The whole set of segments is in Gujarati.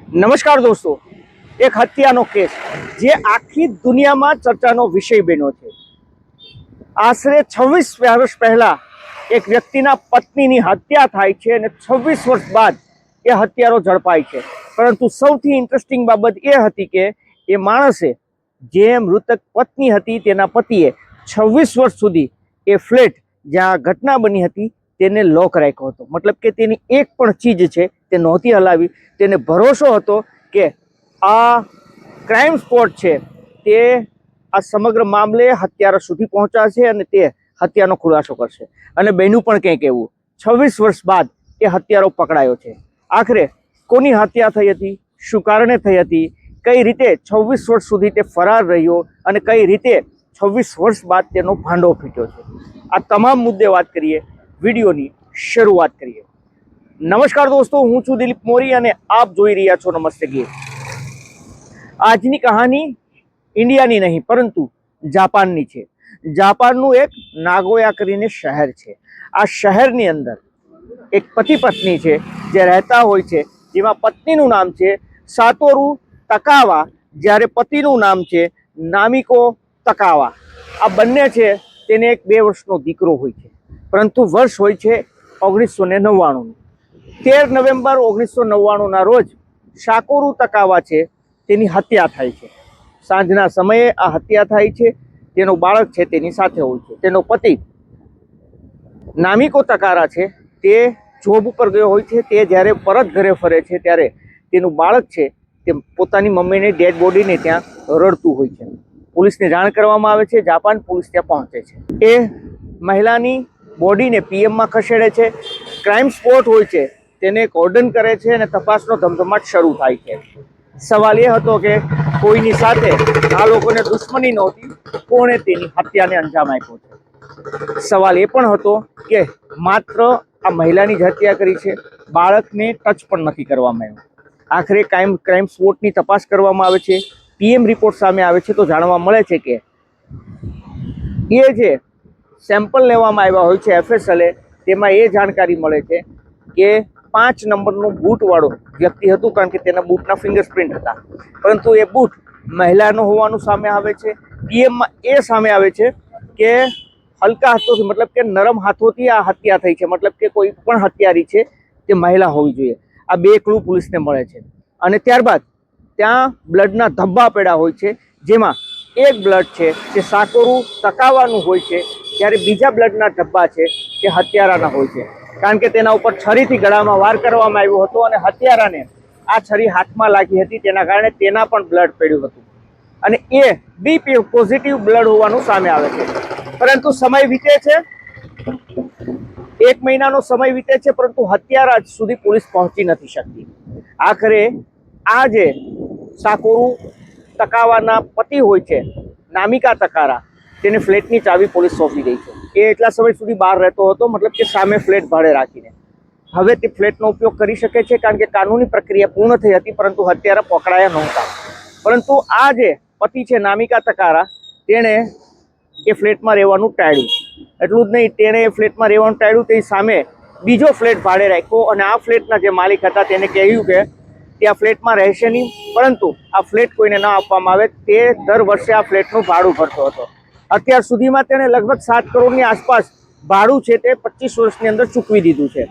નમસ્કાર દોસ્તો, એક હત્યાનો કેસ જે આખી દુનિયામાં ચર્ચાનો વિષય બન્યો છે। આશરે 26 વર્ષ પહેલા એક વ્યક્તિના પત્નીની હત્યા થાય છે અને 26 વર્ષ બાદ એ હત્યારો ઝડપાય છે। પરંતુ સૌથી ઇન્ટરેસ્ટિંગ બાબત એ હતી કે એ માણસે, જે મૃતક પત્ની હતી, તેના પતિએ 26 વર્ષ સુધી એ ફ્લેટ જ્યાં ઘટના બની હતી તેને લોક રાખ્યો હતો। મતલબ કે તેની એક પણ ચીજ છે તે નહોતી હલાવી। તેને ભરોસો હતો કે આ ક્રાઇમ સ્પોટ છે તે આ સમગ્ર મામલે હત્યારા સુધી પહોંચાડશે અને તે હત્યાનો ખુલાસો કરશે। અને બન્યું પણ કંઈક એવું। 26 વર્ષ બાદ એ હત્યારો પકડાયો છે। આખરે કોની હત્યા થઈ હતી, શું કારણે થઈ હતી, કઈ રીતે 26 વર્ષ સુધી તે ફરાર રહ્યો અને કઈ રીતે 26 વર્ષ બાદ તેનો ભાંડો ફીટ્યો છે, આ તમામ મુદ્દે વાત કરીએ। વિડીયોની શરૂઆત કરીએ। નમસ્કાર દોસ્તો, હું છું દિલીપ મોરી અને આપ જોઈ રહ્યા છો નમસ્તે ગીર। આજની કહાની ઇન્ડિયાની નહીં પરંતુ જાપાનની છે। જાપાનનું એક નાગોયા કરીને શહેર છે। આ શહેરની અંદર એક પતિ પત્ની છે જે રહેતા હોય છે, જેમાં પત્નીનું નામ છે સાતોરુ તકાવા, જ્યારે પતિનું નામ છે નામિકો તકાવા। આ બંને છે તેને એક 2 વર્ષનો દીકરો હોય છે, પરંતુ વર્ષ હોય છે 1999। 13 નવેમ્બર 1999ના રોજ સાકોરુ તકાવા છે તેની હત્યા થાય છે। સાંજના સમયે આ હત્યા થાય છે। તેનો બાળક છે તેની સાથે હોય છે। તેનો પતિ નામિકો તકારા છે તે જોબ ઉપર ગયો હોય છે। તે જ્યારે પરત ઘરે ફરે છે ત્યારે તેનું બાળક છે તે પોતાની મમ્મીની ડેડ બોડીને ત્યાં રડતું હોય છે। પોલીસને જાણ કરવામાં આવે છે। જાપાન પોલીસ ત્યાં પહોંચે છે। એ મહિલાની બોડીને પીએમમાં ખસેડે છે। ક્રાઇમ સ્પોટ હોય છે તેને કોર્ડન કરે છે અને તપાસનો ધમધમાટ શરૂ થાય છે। સવાલ એ હતો કે કોઈની સાથે આ લોકોને દુશ્મની નહોતી, કોણે તેની હત્યાને અંજામ આપ્યો છે। સવાલ એ પણ હતો કે માત્ર આ મહિલાની જ હત્યા કરી છે, બાળકને ટચ પણ નથી કરવામાં આવ્યો। આખરે ક્રાઇમ સ્પોટની તપાસ કરવામાં આવે છે। પીએમ રિપોર્ટ સામે આવે છે તો જાણવા મળે છે કે એ જે સેમ્પલ લેવામાં આવ્યા હોય છે એફએસએલએ, તેમાં એ જાણકારી મળે છે કે 5 નંબરનું બૂટવાળો વ્યક્તિ હતું, કારણ કે તેના બૂટના ફિંગરપ્રિન્ટ હતા, પરંતુ એ બૂટ મહિલાનો હોવાનું સામે આવે છે। પીએમમાં એ સામે આવે છે કે હલકા હાથોથી, મતલબ કે નરમ હાથોથી આ હત્યા થઈ છે, મતલબ કે કોઈ પણ હત્યારી છે તે મહિલા હોવી જોઈએ। આ 2 ક્લુ પોલીસને મળે છે અને ત્યારબાદ ત્યાં બ્લડના ધબ્બા પડ્યા હોય છે, જેમાં એક બ્લડ છે તે સાકોરુ તકાવાનું હોય છે, જ્યારે બીજા બ્લડના ધબ્બા છે તે હત્યારાના હોય છે, કારણ કે તેના ઉપર છરીથી ગળામાં વાર કરવામાં આવ્યો હતો અને હત્યારાને આ છરી હાથમાં લાગી હતી, તેના કારણે તેના પણ બ્લડ પડ્યું હતું અને એ બી પોઝિટિવ બ્લડ હોવાનું સામે આવે છે। પરંતુ સમય વીતે છે, 1 મહિનાનો સમય વીતે છે, પરંતુ હત્યારા સુધી પોલીસ પહોંચી નથી શકતી। આખરે આ જે સાકોરુ તકાવાના પતિ હોય છે નામિકા તકારા, તેને ફ્લેટની ચાવી પોલીસ સોંપી દઈ છે। એ એટલા સમય સુધી બહાર રહેતો હતો, મતલબ કે સામે ફ્લેટ ભાડે રાખીને। હવે તે ફ્લેટનો ઉપયોગ કરી શકે છે, કારણ કે કાનૂની પ્રક્રિયા પૂર્ણ થઈ હતી, પરંતુ હત્યારા પકડાયા નહોતા। પરંતુ આ જે પતિ છે નામિકા તકારા, તેણે એ ફ્લેટમાં રહેવાનું ટાળ્યું। એટલું જ નહીં, તેણે એ ફ્લેટમાં રહેવાનું ટાળ્યું, તે સામે બીજો ફ્લેટ ભાડે રાખ્યો અને આ ફ્લેટના જે માલિક હતા તેને કહ્યું કે તે આ ફ્લેટમાં રહેશે નહીં, પરંતુ આ ફ્લેટ કોઈને ન આપવામાં આવે। તે દર વર્ષે આ ફ્લેટનું ભાડું ભરતો હતો। અત્યાર સુધીમાં તેણે લગભગ 7 કરોડની આસપાસ ભાડું છે તે 25 વર્ષની અંદર ચૂકવી દીધું છે।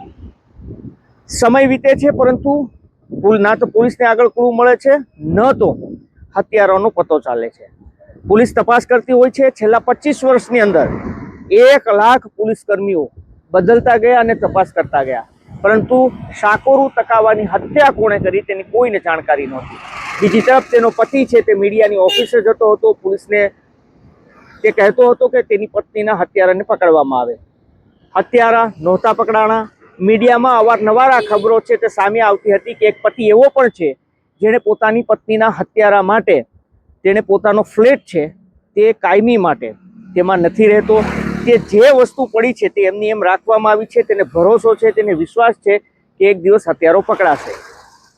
સમય વીતે છે, પરંતુ ના તો પોલીસને આગળ ક્લુ મળે છે, ન તો હત્યારાનો પતો ચાલે છે। પોલીસ તપાસ કરતી હોય છે। છેલ્લા 25 વર્ષની અંદર 1 લાખ પોલીસ કર્મીઓ બદલતા ગયા અને તપાસ કરતા ગયા, પરંતુ સાકોરુ તકાવાની હત્યા કોણે કરી તેની કોઈને જાણકારી નહોતી। બીજી તરફ તેનો પતિ છે તે મીડિયાની ઓફિસે જતો હતો, પોલીસને તે કહેતો હતો કે તેની પત્નીના હત્યારાને પકડવામાં આવે। હત્યારા નહોતા પકડાણા। મીડિયામાં અવારનવાર આ ખબરો છે તે સામે આવતી હતી કે એક પતિ એવો પણ છે જેણે પોતાની પત્નીના હત્યારા માટે તેણે પોતાનો ફ્લેટ છે તે કાયમી માટે તેમાં નથી રહેતો। તે જે વસ્તુ પડી છે તે એમની એમ રાખવામાં આવી છે। તેને ભરોસો છે, તેને વિશ્વાસ છે કે એક દિવસ હત્યારો પકડાશે।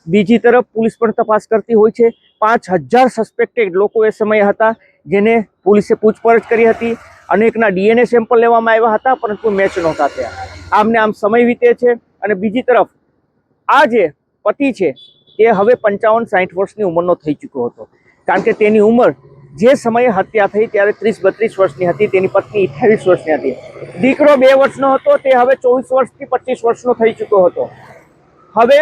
બીજી તરફ પોલીસ પણ તપાસ કરતી હોય છે। 5000 સસ્પેક્ટેડ લોકો એ સમયે હતા જેને પોલીસે પૂછપરછ કરી હતી। અનેકના ડીએનએ સેમ્પલ લેવામાં આવ્યા હતા, પરંતુ મેચ નહોતા થયા। આમને આમ સમય વીતે છે અને બીજી તરફ આ જે પતિ છે તે હવે 55-60 વર્ષની ઉંમરનો થઈ ચૂક્યો હતો, કારણ કે તેની ઉંમર જે સમયે હત્યા થઈ ત્યારે 30-32 વર્ષની હતી, તેની પત્ની 28 વર્ષની હતી, દીકરો 2 વર્ષનો હતો, તે હવે 24 વર્ષથી 25 વર્ષનો થઈ ચૂક્યો હતો. હવે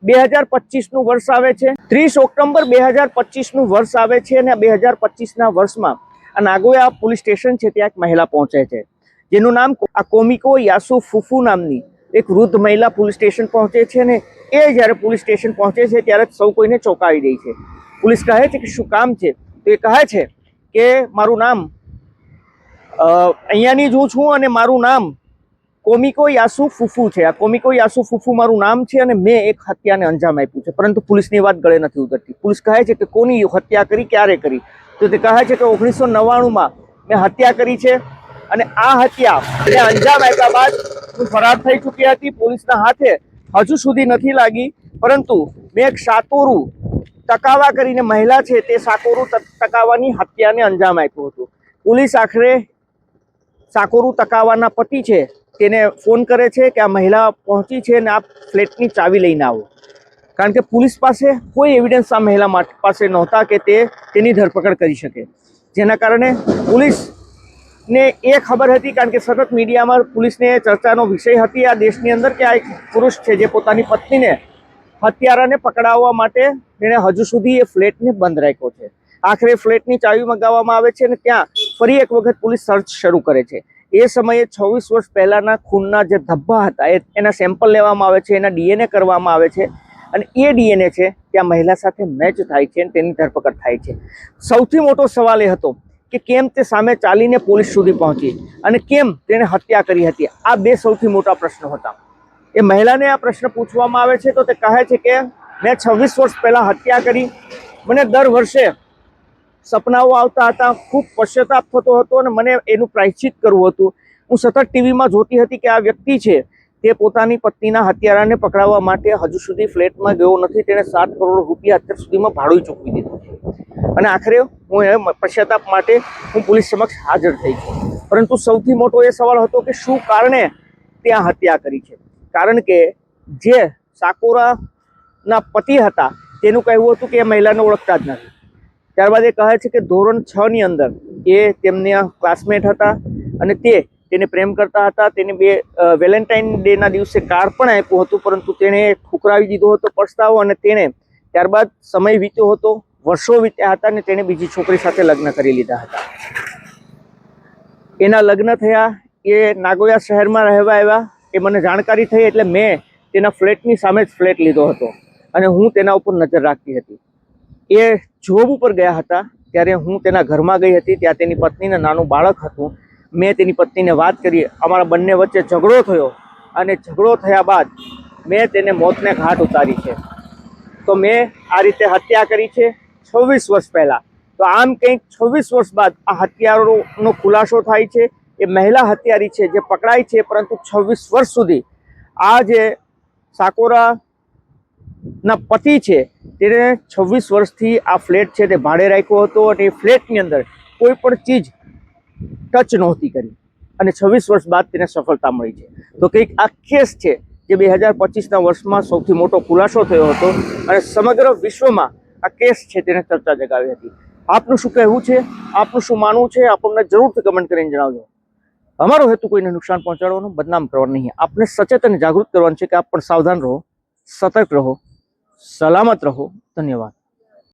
2025નું વર્ષ આવે છે, 30 ઓક્ટોબર 2025નું વર્ષ આવે છે, અને 2025ના વર્ષમાં આ નાગોયા પોલીસ સ્ટેશન છે ત્યાં એક મહિલા પહોંચે છે, જેનું નામ કોમિકો યાસુ ફુફુ નામની એક વૃદ્ધ મહિલા પોલીસ સ્ટેશન પહોંચે છે. અને એ જ્યારે પોલીસ સ્ટેશન પહોંચે છે ત્યારે સૌ કોઈને ચોંકાવી દે છે. પોલીસ કહે છે કે શું કામ છે, તો એ કહે છે કે મારું નામ અહીંયાની જ હું છું અને મારું નામ કોમિકો યાસુ ફુફુ છે. આ કોમિકો યાસુ ફુફુ મારું નામ છે અને મેં એક હત્યાને અંજામ આપ્યું છે. પરંતુ પોલીસની વાત ગળે નથી ઉતરતી. પોલીસ કહે છે કે કોની હત્યા કરી, ક્યારે કરી, તો તે કહે છે કે 1999માં મેં હત્યા કરી છે અને આ હત્યા મેં અંજામ આપ્યા બાદ હું ફરાર થઈ ચૂકી હતી. પોલીસના હાથે હજુ સુધી નથી લાગી, પરંતુ મેં એક સાકોરુ તકાવા કરીને મહિલા છે તે સાકોરુ તકાવાની હત્યાને અંજામ આપ્યું હતું. પોલીસ આખરે સાકોરુ તકાવાના પતિ છે તેને ફોન કરે છે કે આ મહિલા પહોંચી છે અને આ ફ્લેટની ચાવી લઈને આવો, કારણ કે પોલીસ પાસે કોઈ એવિડન્સ આ મહિલા પાસે નહોતા કે તે તેની ધરપકડ કરી શકે. જેના કારણે પોલીસને એ ખબર હતી, કારણ કે સતત મીડિયામાં પોલીસને ચર્ચાનો વિષય હતી આ દેશની અંદર, કે આ એક પુરુષ છે જે પોતાની પત્નીને હત્યારાને પકડાવવા માટે તેણે હજુ સુધી એ ફ્લેટને બંધ રાખ્યો છે. આખરે ફ્લેટની ચાવી મંગાવવામાં આવે છે અને ત્યાં ફરી એક વખત પોલીસ સર્ચ શરૂ કરે છે. એ સમયે 26 વર્ષ પહેલાના ખૂનના જે ધબ્બા હતા એના સેમ્પલ લેવામાં આવે છે, એના ડીએનએ કરવામાં આવે છે અને એ ડીએનએ છે ત્યાં મહિલા સાથે મેચ થાય છે અને તેની ધરપકડ થાય છે. સૌથી મોટો સવાલ એ હતો કે કેમ તે સામે ચાલીને પોલીસ સુધી પહોંચી અને કેમ તેણે હત્યા કરી હતી. આ બે સૌથી મોટા પ્રશ્નો હતા. એ મહિલાને આ પ્રશ્ન પૂછવામાં આવે છે તો તે કહે છે કે મેં 26 વર્ષ પહેલાં હત્યા કરી. મને દર વર્ષે સપનાઓ આવતા હતા, ખૂબ પશ્ચાતાપ થતો હતો અને મને એનું પ્રાયશ્ચિત કરવું હતું. હું સતત ટીવીમાં જોતી હતી કે આ વ્યક્તિ છે તે પોતાની પત્નીના હત્યારાને પકડાવવા માટે હજુ સુધી ફ્લેટમાં ગયો નથી. તેણે 7 કરોડ રૂપિયા અત્યાર સુધીમાં ભાડું ચૂકવી દીધું છે અને આખરે હું એ પશ્ચાતાપ માટે હું પોલીસ સમક્ષ હાજર થઈ છું. પરંતુ સૌથી મોટો એ સવાલ હતો કે શું કારણે ત્યાં હત્યા કરી છે. કારણ કે જે સાકોરાના પતિ હતા તેનું કહેવું હતું કે એ મહિલાને ઓળખતા જ નથી. ત્યારબાદ એ કહે છે કે ધોરણ 6ની અંદર એ તેમના ક્લાસમેટ હતા અને તેને પ્રેમ કરતા હતા. તેને વેલેન્ટાઇન ડેના દિવસે કાર્ડ પણ આપ્યું હતું, પરંતુ તેણે ઠુકરાવી દીધો હતો પસ્તાવો અને તેણે ત્યારબાદ સમય વીત્યો હતો, વર્ષો વીત્યા હતા અને તેણે બીજી છોકરી સાથે લગ્ન કરી લીધા હતા. એના લગ્ન થયા, એ નાગોયા શહેરમાં રહેવા આવ્યા. એ મને જાણકારી થઈ એટલે મેં તેના ફ્લેટની સામે જ ફ્લેટ લીધો હતો અને હું તેના ઉપર નજર રાખતી હતી. એ જોબ ઉપર ગયા હતા ત્યારે હું તેના ઘરમાં ગઈ હતી. ત્યાં તેની પત્નીને નાનું બાળક હતું. મેં તેની પત્નીને વાત કરી, અમારા બંને વચ્ચે ઝઘડો થયો અને ઝઘડો થયા બાદ મેં તેને મોતને ઘાટ ઉતારી છે. તો મેં આ રીતે હત્યા કરી છે 26 વર્ષ પહેલાં. તો આમ કંઈક 26 વર્ષ બાદ આ હત્યારોનો ખુલાસો થાય છે. એ મહિલા હત્યારી છે જે પકડાય છે, પરંતુ 26 વર્ષ સુધી આ જે સાકોરાના પતિ છે તેણે 26 વર્ષથી આ ફ્લેટ છે તે ભાડે રાખ્યો હતો અને એ ફ્લેટની અંદર કોઈ પણ ચીજ ટચ નહોતી કરી અને 26 વર્ષ બાદ તેને સફળતા મળી છે. તો કંઈક આ કેસ છે જે 2025ના વર્ષમાં સૌથી મોટો ખુલાસો થયો હતો અને સમગ્ર વિશ્વમાં આ કેસ છે તેને ચર્ચા જગાવી હતી. આપનું શું કહેવું છે, આપનું શું માનવું છે, આપણને જરૂરથી કમેન્ટ કરીને જણાવજો. અમારો હેતુ કોઈને નુકસાન પહોંચાડવાનો, બદનામ કરવાનો નહીં. આપને સચેત અને જાગૃત કરવાનું છે કે આપ પણ સાવધાન રહો, સતર્ક રહો, સલામત રહો. ધન્યવાદ.